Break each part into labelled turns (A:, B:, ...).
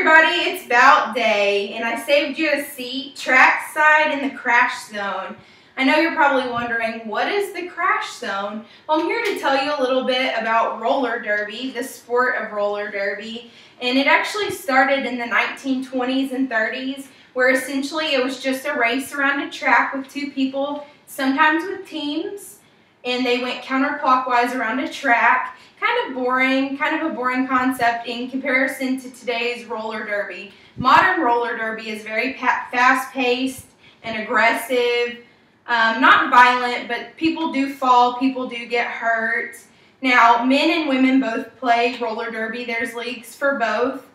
A: everybody, it's Bout Day, and I saved you a seat trackside in the crash zone. I know you're probably wondering, what is the crash zone? Well, I'm here to tell you a little bit about roller derby, the sport of roller derby, and it actually started in the 1920s and 30s, where essentially it was just a race around a track with two people, sometimes with teams, and they went counterclockwise around a track. Kind of a boring concept in comparison to today's roller derby. Modern roller derby is very fast-paced and aggressive, not violent, but people do fall, people do get hurt. Now, men and women both play roller derby. There's leagues for both.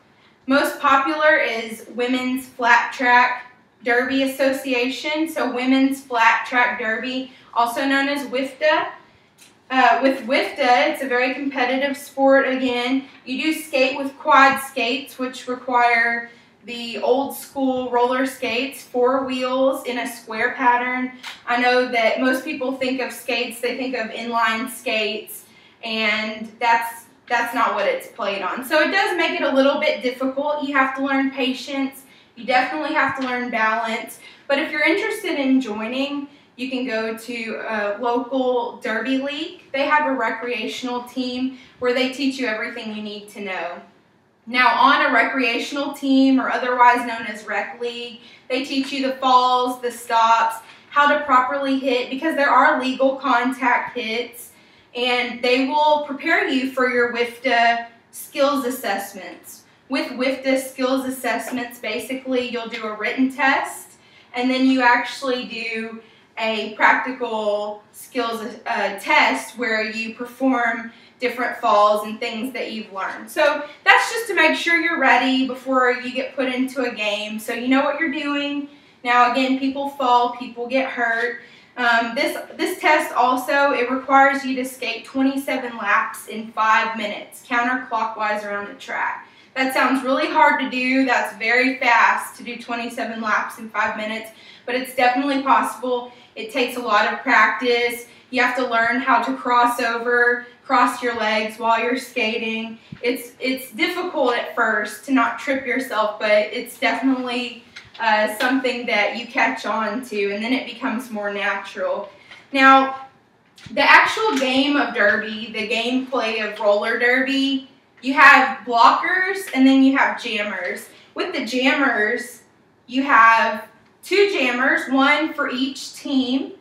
A: Most popular is Women's Flat Track Derby Association, so Women's Flat Track Derby, also known as WFDA. With WFDA, it's a very competitive sport again. You do skate with quad skates, which require the old school roller skates, 4 wheels in a square pattern. I know that most people think of skates, they think of inline skates, and that's not what it's played on. So it does make it a little bit difficult. You have to learn patience. You definitely have to learn balance. But if you're interested in joining, you can go to a local derby league. They have a recreational team where they teach you everything you need to know. Now, on a recreational team, or otherwise known as rec league, they teach you the falls, the stops, how to properly hit, because there are legal contact hits, and they will prepare you for your WFDA skills assessments. With WFDA skills assessments, basically you'll do a written test, and then you actually do a practical skills test where you perform different falls and things that you've learned. So that's just to make sure you're ready before you get put into a game, so you know what you're doing. Now again, people fall, people get hurt. This test also, it requires you to skate 27 laps in 5 minutes, counterclockwise around the track. That sounds really hard to do. That's very fast to do 27 laps in 5 minutes, but it's definitely possible. It takes a lot of practice. You have to learn how to cross your legs while you're skating. It's difficult at first to not trip yourself, but it's definitely something that you catch on to, and then it becomes more natural. Now, the actual game of derby, the gameplay of roller derby, you have blockers and then you have jammers. With the jammers, you have 2 jammers, 1 for each team.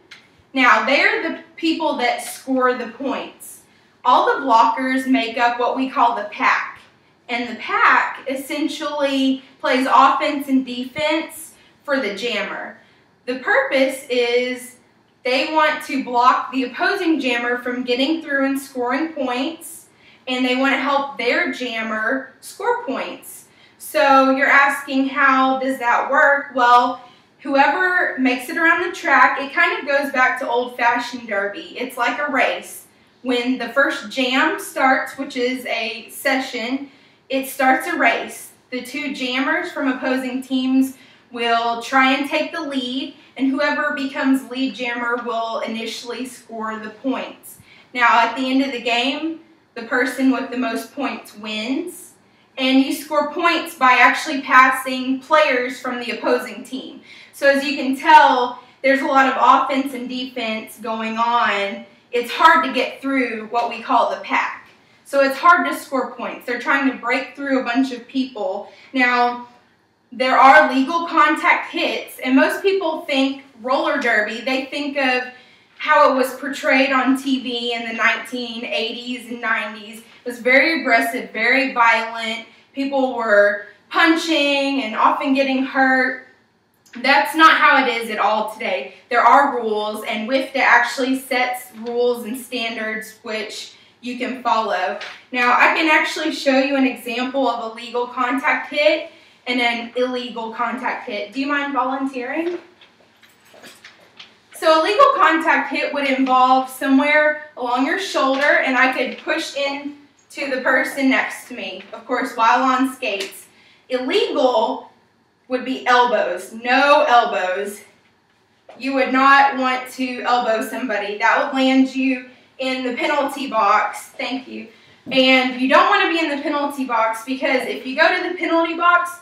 A: Now, they're the people that score the points. All the blockers make up what we call the pack. And the pack essentially plays offense and defense for the jammer. The purpose is they want to block the opposing jammer from getting through and scoring points, and they want to help their jammer score points. So you're asking, how does that work? Well, whoever makes it around the track, it kind of goes back to old-fashioned derby. It's like a race. When the first jam starts, which is a session, it starts a race. The 2 jammers from opposing teams will try and take the lead, and whoever becomes lead jammer will initially score the points. Now, at the end of the game, the person with the most points wins, and you score points by actually passing players from the opposing team. So as you can tell, there's a lot of offense and defense going on. It's hard to get through what we call the pack. So it's hard to score points. They're trying to break through a bunch of people. Now, there are legal contact hits, and most people think roller derby, they think of how it was portrayed on TV in the 1980s and 90s. It was very aggressive, very violent. People were punching and often getting hurt. That's not how it is at all today. There are rules, and WFDA actually sets rules and standards which you can follow. Now, I can actually show you an example of a legal contact hit and an illegal contact hit. Do you mind volunteering? So a legal contact hit would involve somewhere along your shoulder, and I could push in to the person next to me, of course, while on skates. Illegal would be elbows. No elbows. You would not want to elbow somebody. That would land you in the penalty box. Thank you. And you don't want to be in the penalty box, because if you go to the penalty box,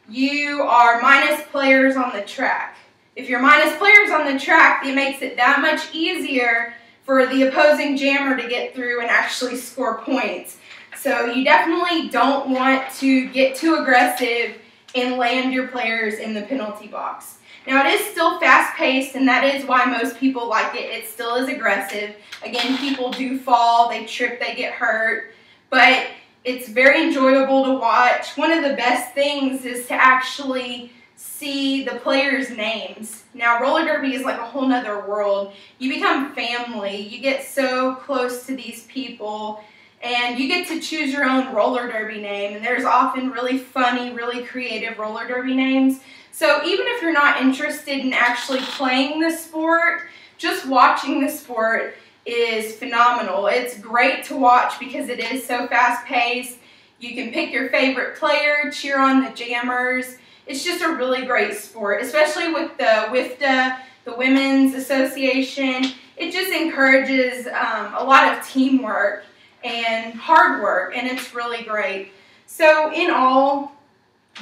A: you are minus players on the track. If you're minus players on the track, it makes it that much easier for the opposing jammer to get through and actually score points. So you definitely don't want to get too aggressive and land your players in the penalty box. Now, it is still fast-paced, and that is why most people like it. It still is aggressive. Again, people do fall, they trip, they get hurt, but it's very enjoyable to watch. One of the best things is to actually see the players' names. Now, roller derby is like a whole nother world. You become family. You get so close to these people, and you get to choose your own roller derby name, and there's often really funny, really creative roller derby names. So even if you're not interested in actually playing the sport, just watching the sport is phenomenal. It's great to watch because it is so fast-paced. You can pick your favorite player, cheer on the jammers. It's just a really great sport, especially with the WIFTA, the Women's Association. It just encourages a lot of teamwork and hard work, and it's really great. So in all,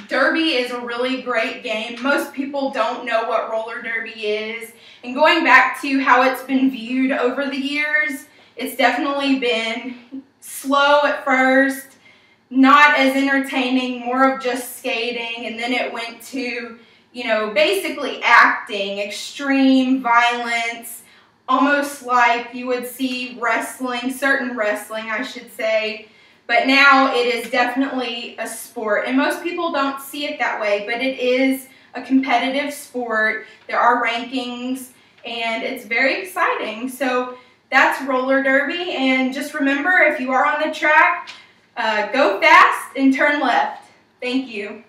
A: derby is a really great game. Most people don't know what roller derby is. And going back to how it's been viewed over the years, it's definitely been slow at first, not as entertaining, more of just skating, and then it went to, you know, basically acting, extreme violence, almost like you would see wrestling, certain wrestling, I should say. But now it is definitely a sport, and most people don't see it that way, but it is a competitive sport. There are rankings, and it's very exciting. So that's roller derby, and just remember, if you are on the track, go fast and turn left. Thank you.